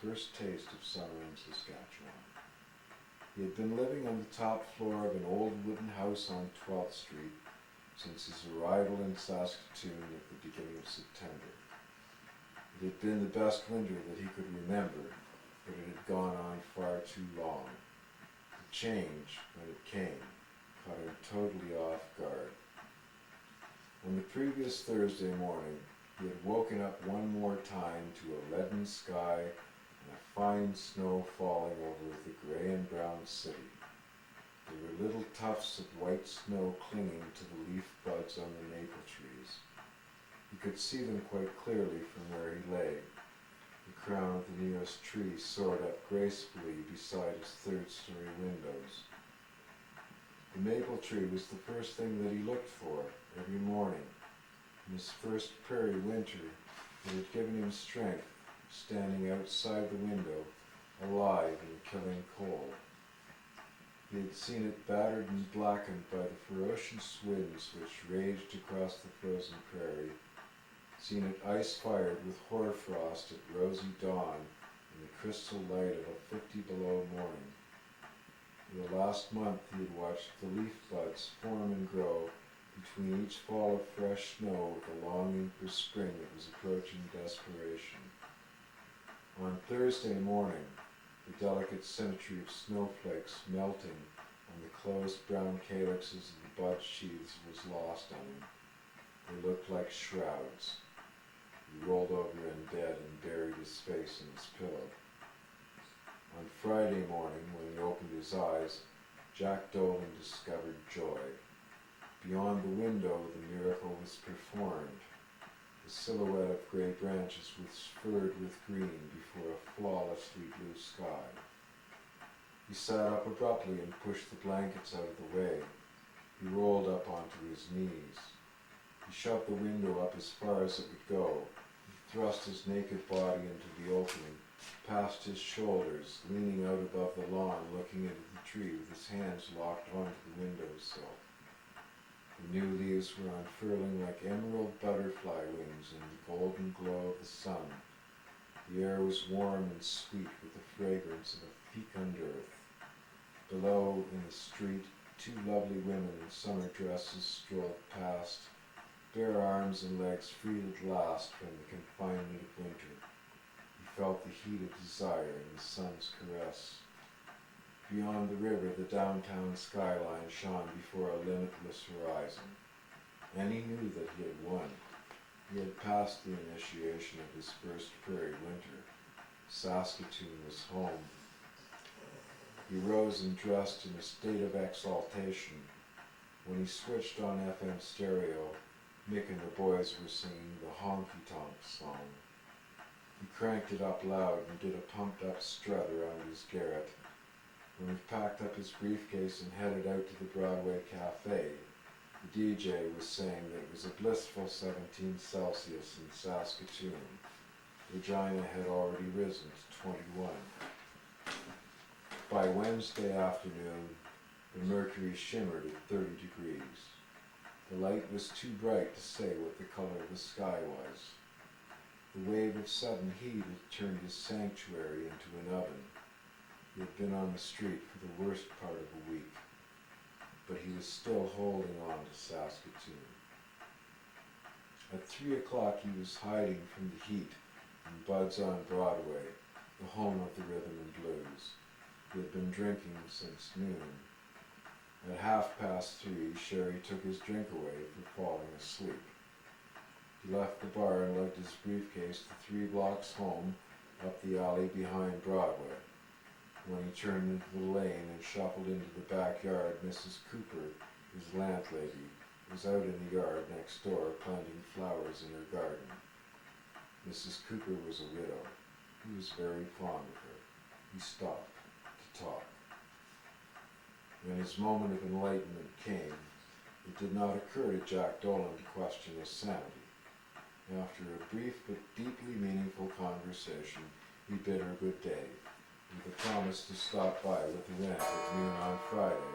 first taste of summer in Saskatchewan. He had been living on the top floor of an old wooden house on 12th Street since his arrival in Saskatoon at the beginning of September. It had been the best winter that he could remember, but it had gone on far too long. The change, when it came, caught him totally off guard. On the previous Thursday morning, he had woken up one more time to a leaden sky and a fine snow falling over the grey and brown city. There were little tufts of white snow clinging to the leaf buds on the maple trees. He could see them quite clearly from where he lay. The crown of the nearest tree soared up gracefully beside his third-story windows. The maple tree was the first thing that he looked for every morning. In his first prairie winter, it had given him strength, standing outside the window, alive and killing cold. He had seen it battered and blackened by the ferocious winds which raged across the frozen prairie, seen it ice-fired with hoarfrost at rosy dawn in the crystal light of a 50-below morning. For the last month he had watched the leaf buds form and grow between each fall of fresh snow with a longing for spring that was approaching desperation. On Thursday morning, the delicate symmetry of snowflakes melting on the closed brown calyxes of the bud sheaths was lost on him. They looked like shrouds. He rolled over in bed and buried his face in his pillow. On Friday morning, when he opened his eyes, Jack Dolan discovered joy. Beyond the window, the miracle was performed. The silhouette of grey branches was furred with green before a flawlessly blue sky. He sat up abruptly and pushed the blankets out of the way. He rolled up onto his knees. He shoved the window up as far as it would go. He thrust his naked body into the opening, past his shoulders, leaning out above the lawn, looking into the tree with his hands locked onto the windowsill. The new leaves were unfurling like emerald butterfly wings in the golden glow of the sun. The air was warm and sweet with the fragrance of a fecund earth. Below, in the street, two lovely women in summer dresses strolled past, bare arms and legs freed at last from the confinement of winter. He felt the heat of desire and the sun's caress. Beyond the river, the downtown skyline shone before a limitless horizon. And he knew that he had won. He had passed the initiation of his first prairie winter. Saskatoon was home. He rose and dressed in a state of exaltation. When he switched on FM stereo, Mick and the boys were singing the Honky Tonk song. He cranked it up loud and did a pumped-up strut around his garret. When he packed up his briefcase and headed out to the Broadway Cafe, the DJ was saying that it was a blissful 17 Celsius in Saskatoon. Regina had already risen to 21. By Wednesday afternoon, the mercury shimmered at 30 degrees. The light was too bright to say what the color of the sky was. The wave of sudden heat had turned his sanctuary into an oven. He had been on the street for the worst part of a week, but he was still holding on to Saskatoon. At 3 o'clock he was hiding from the heat in Bud's on Broadway, the home of the rhythm and blues. He had been drinking since noon. At 3:30, Sherry took his drink away for falling asleep. He left the bar and lugged his briefcase the 3 blocks home up the alley behind Broadway. When he turned into the lane and shuffled into the backyard, Mrs. Cooper, his landlady, was out in the yard next door planting flowers in her garden. Mrs. Cooper was a widow. He was very fond of her. He stopped to talk. When his moment of enlightenment came, it did not occur to Jack Dolan to question his sanity. After a brief but deeply meaningful conversation, he bid her good day, with a promise to stop by with the rent at noon on Friday.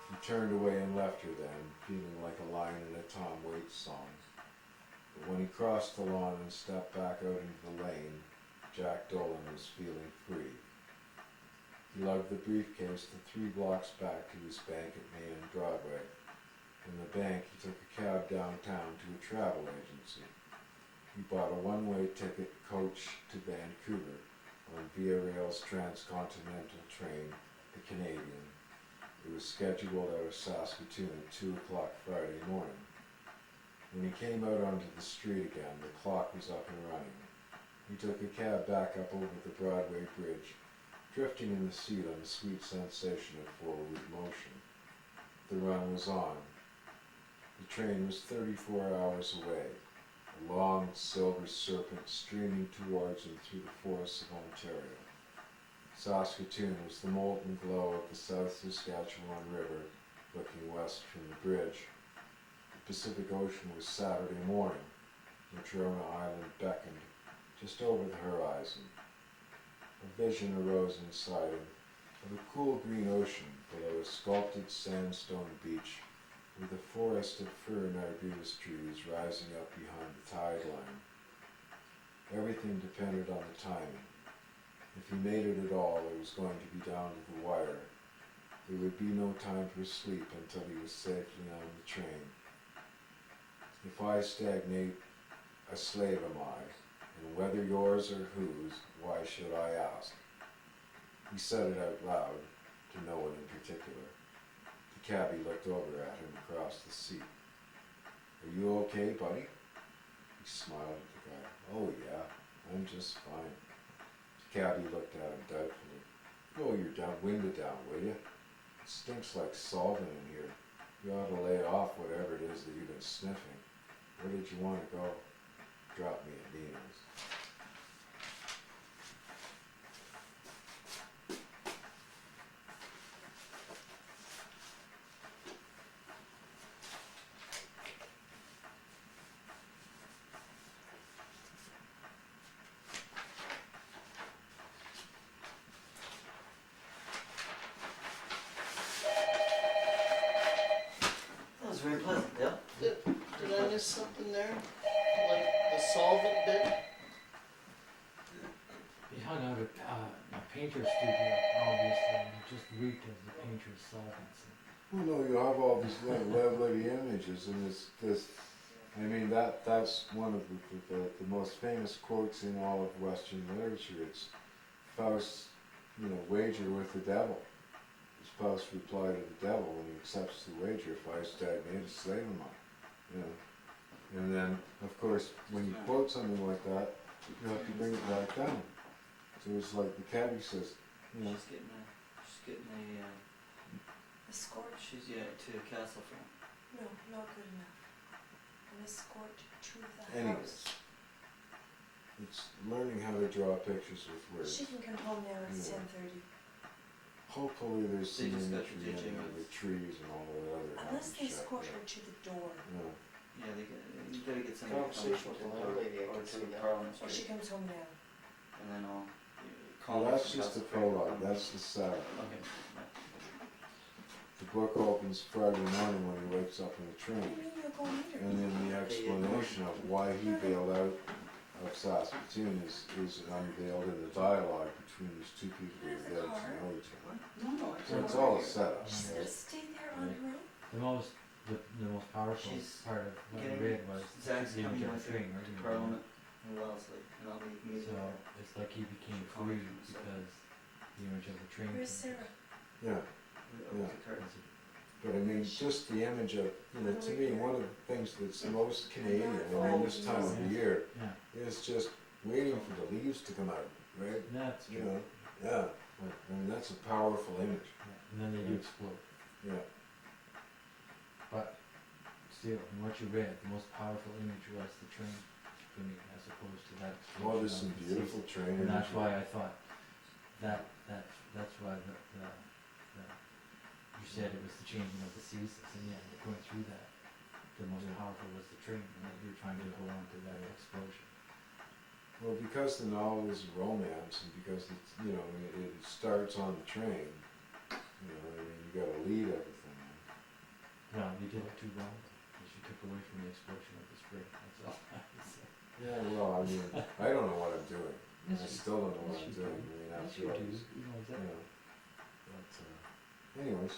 He turned away and left her then, feeling like a line in a Tom Waits song. But when he crossed the lawn and stepped back out into the lane, Jack Dolan was feeling free. He lugged the briefcase the 3 blocks back to his bank at Main and Broadway. From the bank, he took a cab downtown to a travel agency. He bought a one-way ticket coach to Vancouver on Via Rail's transcontinental train, the Canadian. It was scheduled out of Saskatoon at 2 o'clock Friday morning. When he came out onto the street again, the clock was up and running. He took a cab back up over the Broadway Bridge, drifting in the seat on the sweet sensation of forward motion. The run was on. The train was 34 hours away, a long silver serpent streaming towards him through the forests of Ontario. Saskatoon was the molten glow of the South Saskatchewan River looking west from the bridge. The Pacific Ocean was Saturday morning. Natrona Island beckoned just over the horizon. A vision arose inside him of a cool green ocean below a sculpted sandstone beach with a forest of fir and arbutus trees rising up behind the tide line. Everything depended on the timing. If he made it at all, it was going to be down to the wire. There would be no time for sleep until he was safely on the train. If I stagnate, a slave am I, and whether yours or whose, why should I ask? He said it out loud, to no one in particular. The cabbie looked over at him across the seat. Are you okay, buddy? He smiled at the guy. Oh yeah, I'm just fine. The cabbie looked at him doubtfully. Oh, you're winded down, will you? It stinks like solvent in here. You ought to lay off whatever it is that you've been sniffing. Where did you want to go? Drop me at Nina's. That was very pleasant, Dale. Did I miss something there? Like the solvent bit? He hung out at a painter's studio, obviously, and it just reeked of the painter's solvents. Well, no, you have all these lovely images, and this. I mean, that's one of the most famous quotes in all of Western literature. It's Faust's, wager with the devil. It's Faust's reply to the devil when he accepts the wager: if I stagnate, a slave am I. And then, of course, when you quote something like that, you have to bring it back down. So it's like the cabbie says, She's getting a Escort? she's to Castle front. No, not good enough. An escort to the Anyways. house. it's learning how to draw pictures with words. She can come home now, it's Yeah. 10:30. Hopefully there's They some just got imagery the in ditching there of- with trees and all that other Unless they shit, escort yeah. her to the door. Yeah. Yeah, you gotta get somebody to come Conversation with the to landlady, I or can to see that. Parliament Or she Street, comes home now. and then I'll call Well, her that's from just the Castle Front. prologue, that's the setup. Okay. The book opens Friday morning when he wakes up in the What do train, you mean you'll go meet her? and then the explanation of why he bailed out of Saskatoon is unveiled in the dialogue between these two people who are getting to know each other. No, So it's all a setup. She's gonna stay there on her own? The most powerful She's part of what I getting- read was Zach's the coming image of with the her train, right? to Parliament in Wellesley, and I'll be meeting So her. it's like he became She'll call free me from the because the image of the train. Where's Sarah? Yeah, With the cart. but I mean, just the image of, to me, one of the things that's most Canadian, this time of the year, Yeah, is just waiting for the leaves to come out, right? that's true. Yeah, I mean, that's a powerful image, Yeah, and then they do explode. yeah. But still, in what you read, the most powerful image was the train for me, as opposed to that explosion. Well, there's of some the beautiful seas. train And that's imagery. why I thought that's why you said it was the changing of the seasons, and yeah, going through that, the most powerful was the train, and that you're trying to go on to that explosion. Well, because the novel is a romance, and because it's, it starts on the train, you gotta lead everything. Well, you did it too wrong, because you took away from the explosion of the spring, that's all I can say. Yeah, well, I mean, I don't know what I'm doing. Yes, I you- still don't know what yes, I'm you doing, do. I mean, Yes, after you all do. this, You know you exactly. know. But, anyways.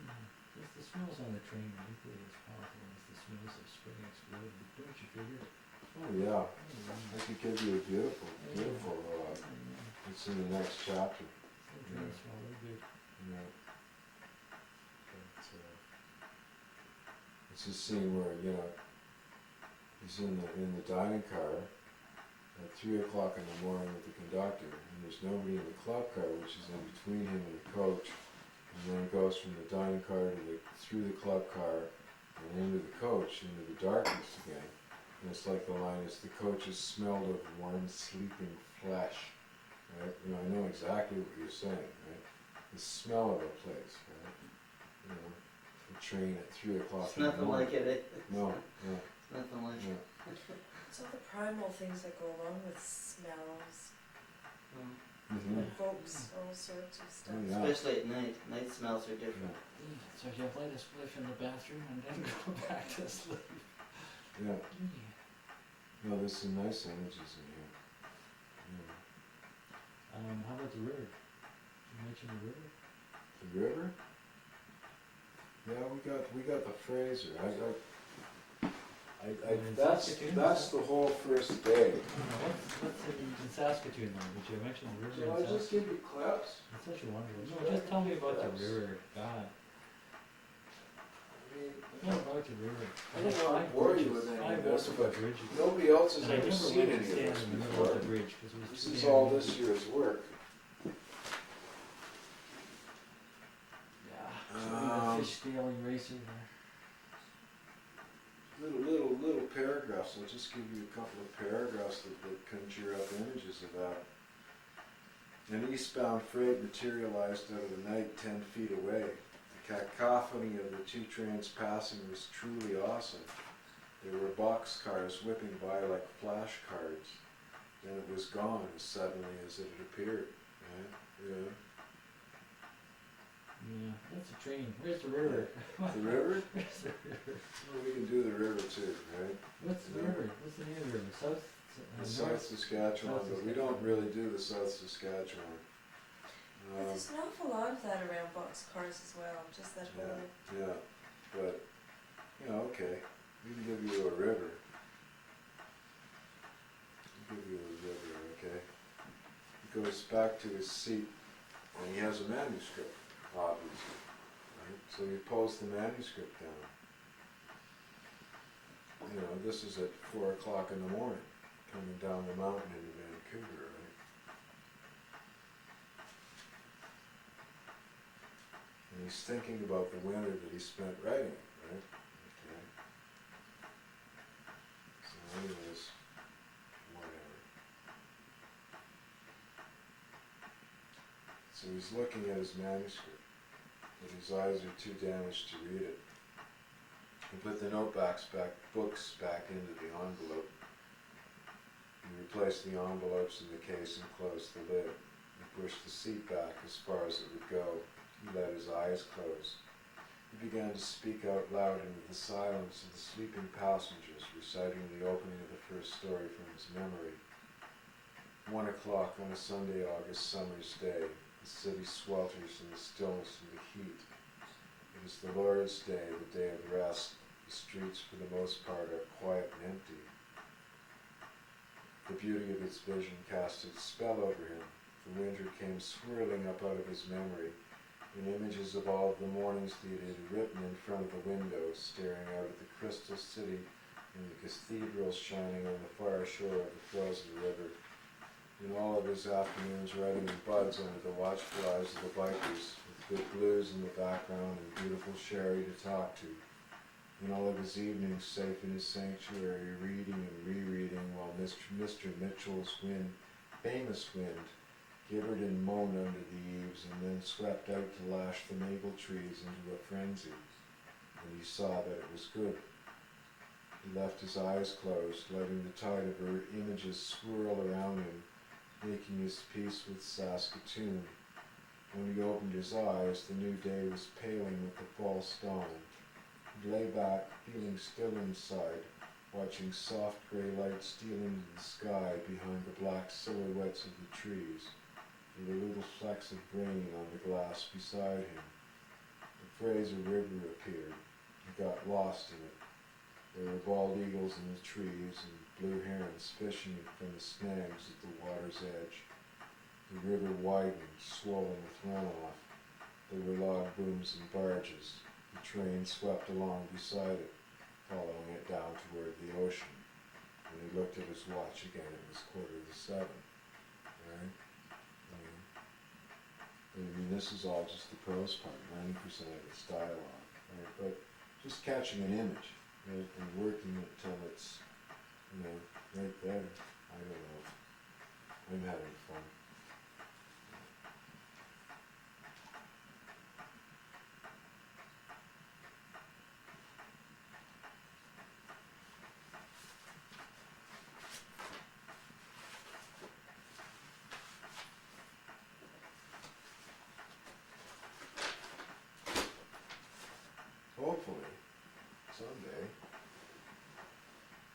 Yeah. Just the smells on the train are equally as powerful as the smells of spring exploding. Don't you figure? Oh, yeah. Oh, yeah. I could give you a beautiful, beautiful, Oh, yeah. it's in the next chapter. Some trains smell real good. Yeah. But, it's a scene where, you know, he's in the dining car at 3 o'clock in the morning with the conductor, and there's nobody in the club car, which is in between him and the coach. And then it goes from the dining car to through the club car and into the coach, into the darkness again. And it's like the line is, the coach is smelled of warm sleeping flesh. Right? You know, I know exactly what you're saying, right? The smell of a place, right? You know, the train at 3 o'clock It's in the nothing morning. like it, eh? No, no, It's nothing like no. It's all the primal things that go along with smells, Mm. Mm-hmm. evokes all sorts of stuff. Oh, yeah. Especially at night. Night smells are different. So you light a spliff in the bathroom and then go back to sleep. Yeah. Yeah. No, there's some nice images in here. Yeah. How about the river? Did you mention the river? The river? Yeah, we got the Fraser. In Saskatoon? That's the whole first day. What's in Saskatoon though? Did you mention the river So in I just Saskatoon? give you clips. It's such a wonderful. No, just tell me about the river. God. I mean, What about the river? I don't wanna bore you with any of this, but bridges. nobody else has And I ever never seen went any to of stand this in the middle of before. the bridge because it was This too is damn all windy. this year's work. Yeah. Show me the fish scale eraser there. Little paragraphs. I'll just give you a couple of paragraphs that conjure up images of that. An eastbound freight materialized out of the night 10 feet away. The cacophony of the two trains passing was truly awesome. There were boxcars whipping by like flashcards. Then it was gone as suddenly as it had appeared. Right? Yeah. Yeah, that's a train. Where's the river? The river? Where's the river? Well, we can do the river too, right? What's the Yeah. river? What's the name of the river? South? The South Saskatchewan, but we don't really do the South Saskatchewan. But there's an awful lot of that around boxcars as well, just that Yeah, whole, yeah, but, you know, okay, we can give you a river. We'll give you a river, okay? He goes back to his seat, and he has a manuscript, obviously, right? So he pulls the manuscript down. You know, this is at 4 o'clock in the morning, coming down the mountain into Vancouver, right? And he's thinking about the winter that he spent writing, right? Okay. So anyways, whatever. So he's looking at his manuscript, but his eyes are too damaged to read it. He put the books back into the envelope. He replaced the envelopes in the case and closed the lid. He pushed the seat back as far as it would go. He let his eyes close. He began to speak out loud into the silence of the sleeping passengers, reciting the opening of the first story from his memory. 1 o'clock on a Sunday, August summer's day. The city swelters in the stillness and the heat. It is the Lord's Day, the day of rest. The streets, for the most part, are quiet and empty. The beauty of his vision cast its spell over him. The winter came swirling up out of his memory, in images of all the mornings that he had written in front of the window, staring out at the crystal city and the cathedrals shining on the far shore of the frozen river. In all of his afternoons writing in buds under the watchful eyes of the bikers, with good blues in the background and beautiful sherry to talk to. In all of his evenings safe in his sanctuary, reading and rereading while Mr. Mitchell's famous wind, gibbered and moaned under the eaves and then swept out to lash the maple trees into a frenzy. And he saw that it was good. He left his eyes closed, letting the tide of her images swirl around him, making his peace with Saskatoon. When he opened his eyes, the new day was paling with the false dawn. and lay back, feeling still inside, watching soft grey light steal into the sky behind the black silhouettes of the trees. There were little flecks of rain on the glass beside him. The Fraser River appeared. He got lost in it. There were bald eagles in the trees and blue herons fishing from the snags at the water's edge. The river widened, swollen with runoff. There were log booms and barges. The train swept along beside it, following it down toward the ocean. When he looked at his watch again, it was 7:15. Right? I mean, this is all just the prose part. 90% of it's dialogue, right? But just catching an image, right, and working it till it's, right there. I don't know. I'm having fun. Hopefully, someday,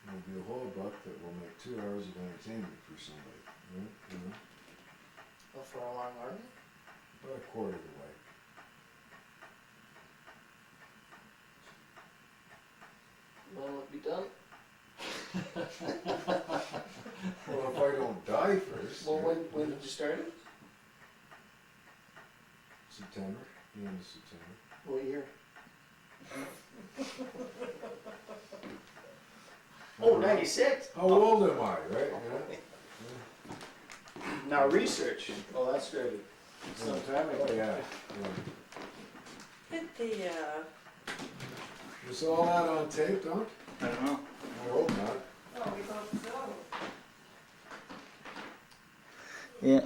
there'll be a whole book that will make 2 hours of entertainment for somebody, right? Oh, for a long army? About a quarter of the way. When will it be done? Well, if I don't die first. Well, right, when did you start it? September, the end of September. What year? Oh, 96. How old am I, right? Now research. Oh, that's good. Some time Oh, ago. yeah. Hit the, Was all that on tape, Don? I don't know. I hope not. oh, we hope so. Yeah.